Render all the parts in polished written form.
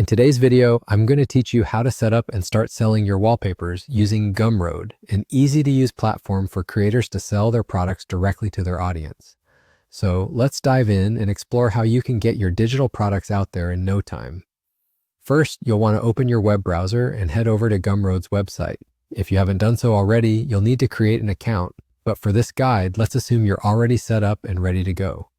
In today's video, I'm going to teach you how to set up and start selling your wallpapers using Gumroad, an easy-to-use platform for creators to sell their products directly to their audience. So let's dive in and explore how you can get your digital products out there in no time. First, you'll want to open your web browser and head over to Gumroad's website. If you haven't done so already, you'll need to create an account, but for this guide, let's assume you're already set up and ready to go.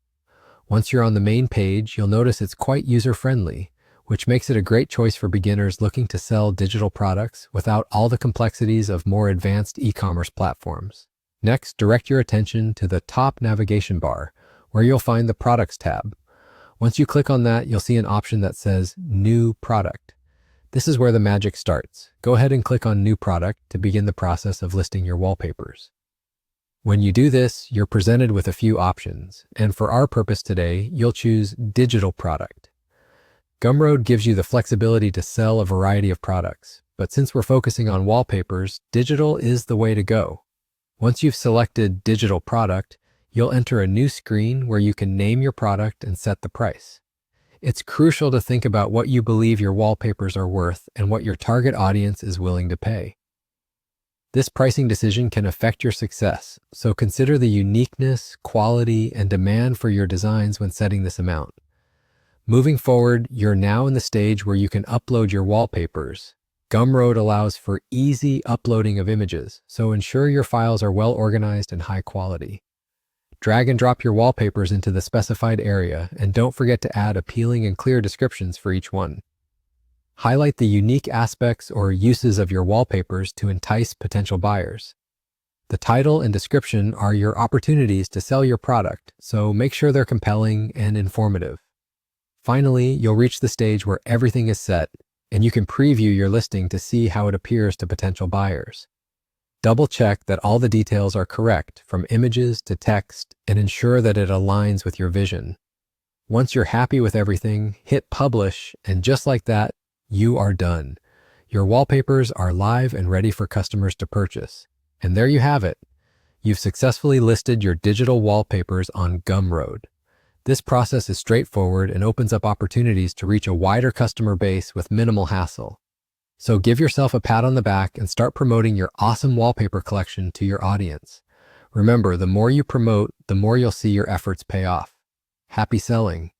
Once you're on the main page, you'll notice it's quite user-friendly, which makes it a great choice for beginners looking to sell digital products without all the complexities of more advanced e-commerce platforms. Next, direct your attention to the top navigation bar, where you'll find the Products tab. Once you click on that, you'll see an option that says New Product. This is where the magic starts. Go ahead and click on New Product to begin the process of listing your wallpapers. When you do this, you're presented with a few options, and for our purpose today, you'll choose Digital Product. Gumroad gives you the flexibility to sell a variety of products, but since we're focusing on wallpapers, digital is the way to go. Once you've selected Digital Product, you'll enter a new screen where you can name your product and set the price. It's crucial to think about what you believe your wallpapers are worth and what your target audience is willing to pay. This pricing decision can affect your success, so consider the uniqueness, quality, and demand for your designs when setting this amount. Moving forward, you're now in the stage where you can upload your wallpapers. Gumroad allows for easy uploading of images, so ensure your files are well organized and high quality. Drag and drop your wallpapers into the specified area, and don't forget to add appealing and clear descriptions for each one. Highlight the unique aspects or uses of your wallpapers to entice potential buyers. The title and description are your opportunities to sell your product, so make sure they're compelling and informative. Finally, you'll reach the stage where everything is set, and you can preview your listing to see how it appears to potential buyers. Double-check that all the details are correct, from images to text, and ensure that it aligns with your vision. Once you're happy with everything, hit Publish, and just like that, you are done. Your wallpapers are live and ready for customers to purchase. And there you have it. You've successfully listed your digital wallpapers on Gumroad. This process is straightforward and opens up opportunities to reach a wider customer base with minimal hassle. So give yourself a pat on the back and start promoting your awesome wallpaper collection to your audience. Remember, the more you promote, the more you'll see your efforts pay off. Happy selling!